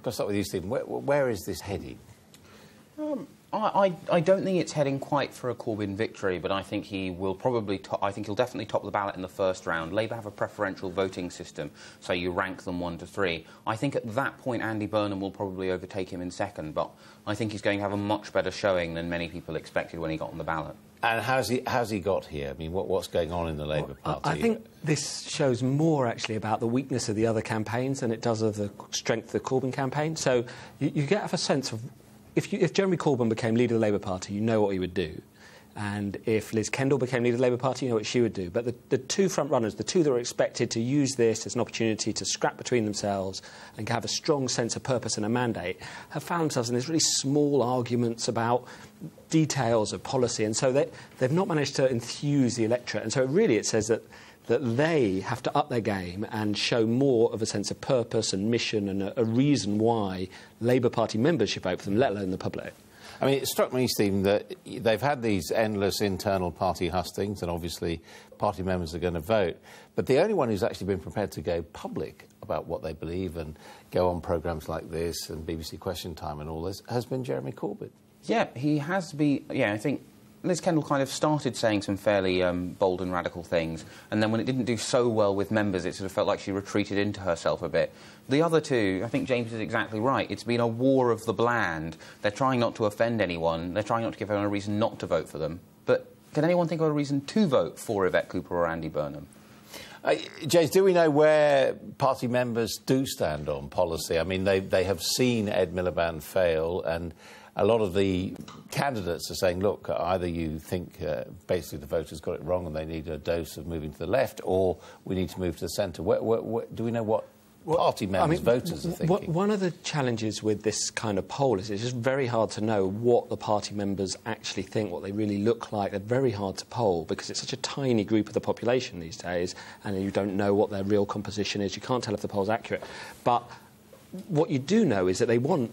I'll start with you, Stephen. Where is this heading? I don't think it's heading quite for a Corbyn victory, but I think he will probably I think he'll definitely top the ballot in the first round. Labour have a preferential voting system, so you rank them 1 to 3. I think at that point Andy Burnham will probably overtake him in second, but I think he's going to have a much better showing than many people expected when he got on the ballot. And how's he got here? I mean, what's going on in the Labour Party? I think this shows more, actually, about the weakness of the other campaigns than it does of the strength of the Corbyn campaign. So you get a sense of... If Jeremy Corbyn became leader of the Labour Party, you know what he would do. And if Liz Kendall became leader of the Labour Party, you know what she would do. But the two front-runners, the two that were expected to use this as an opportunity to scrap between themselves and have a strong sense of purpose and a mandate, have found themselves in these really small arguments about details of policy. And so they've not managed to enthuse the electorate. And so really it says that they have to up their game and show more of a sense of purpose and mission and a reason why Labour Party members should vote for them, let alone the public. I mean, it struck me, Stephen, that they've had these endless internal party hustings, and obviously party members are going to vote, but the only one who's actually been prepared to go public about what they believe and go on programmes like this and BBC Question Time and all this has been Jeremy Corbyn. Yeah, he has been... Yeah, I think Liz Kendall kind of started saying some fairly bold and radical things, and then when it didn't do so well with members, it sort of felt like she retreated into herself a bit. The other two, I think James is exactly right. It's been a war of the bland. They're trying not to offend anyone. They're trying not to give anyone a reason not to vote for them. But can anyone think of a reason to vote for Yvette Cooper or Andy Burnham? James, do we know where party members do stand on policy? I mean, they have seen Ed Miliband fail, and a lot of the candidates are saying, look, either you think basically the voters got it wrong and they need a dose of moving to the left, or we need to move to the centre. Do we know what party members, voters are thinking? One of the challenges with this kind of poll is it's just very hard to know what the party members actually think, what they really look like. They're very hard to poll because it's such a tiny group of the population these days, and you don't know what their real composition is. You can't tell if the poll's accurate. But what you do know is that they want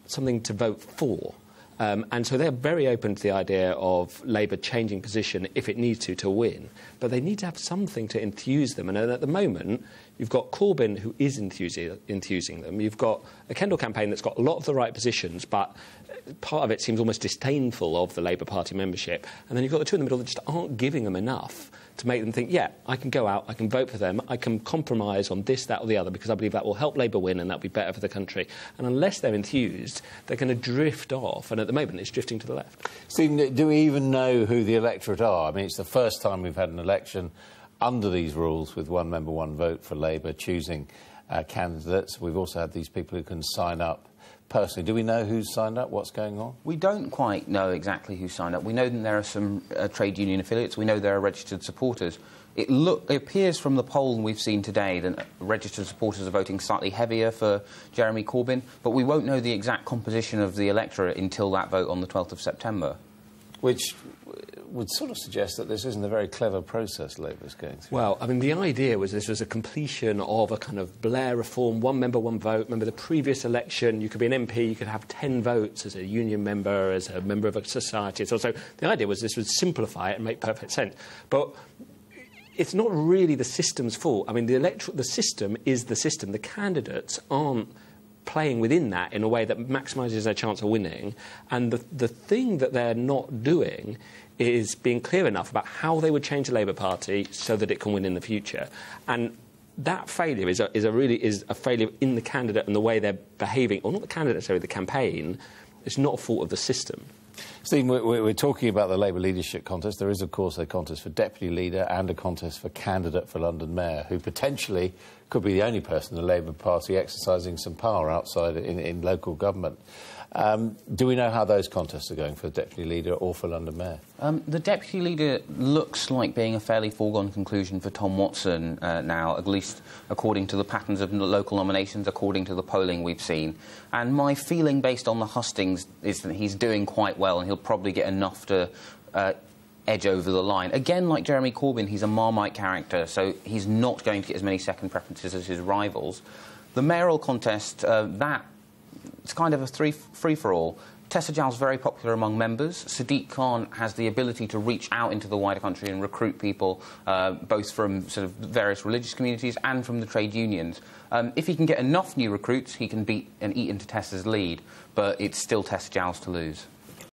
something to vote for. And so they're very open to the idea of Labour changing position if it needs to win. But they need to have something to enthuse them. And at the moment, you've got Corbyn, who is enthusing them. You've got a Kendall campaign that's got a lot of the right positions, but part of it seems almost disdainful of the Labour Party membership. And then you've got the two in the middle that just aren't giving them enough to make them think, yeah, I can go out, I can vote for them, I can compromise on this, that or the other, because I believe that will help Labour win and that'll be better for the country. And unless they're enthused, they're going to drift off, and at the moment it's drifting to the left. Stephen, do we even know who the electorate are? I mean, it's the first time we've had an election under these rules with one member, one vote for Labour choosing candidates. We've also had these people who can sign up personally. Do we know who's signed up? What's going on? We don't quite know exactly who signed up. We know that there are some trade union affiliates. We know there are registered supporters. It appears from the poll we've seen today that registered supporters are voting slightly heavier for Jeremy Corbyn, but we won't know the exact composition of the electorate until that vote on the 12th of September. Which would sort of suggest that this isn't a very clever process Labour's going through. Well, I mean, the idea was this was a completion of a kind of Blair reform, one member, one vote. Remember the previous election, you could be an MP, you could have 10 votes as a union member, as a member of a society. So the idea was this would simplify it and make perfect sense. But it's not really the system's fault. I mean, the system is the system. The candidates aren't playing within that in a way that maximises their chance of winning. And the thing that they're not doing is being clear enough about how they would change the Labour Party so that it can win in the future. And that failure is a failure in the candidate and the way they're behaving, or not the candidate, sorry, the campaign. It's not a fault of the system. Stephen, we're talking about the Labour leadership contest. There is, of course, a contest for deputy leader and a contest for candidate for London Mayor, who potentially could be the only person in the Labour Party exercising some power outside in local government. Do we know how those contests are going for the deputy leader or for London Mayor? The deputy leader looks like being a fairly foregone conclusion for Tom Watson now, at least according to the patterns of local nominations, according to the polling we've seen. And my feeling, based on the hustings, is that he's doing quite well and he'll probably get enough to edge over the line. Again, like Jeremy Corbyn, he's a Marmite character, so he's not going to get as many second preferences as his rivals. The mayoral contest, it's kind of a free-for-all. Tessa Jal's very popular among members. Sadiq Khan has the ability to reach out into the wider country and recruit people, both from sort of various religious communities and from the trade unions. If he can get enough new recruits, he can beat and eat into Tessa's lead, but it's still Tessa Jal's to lose.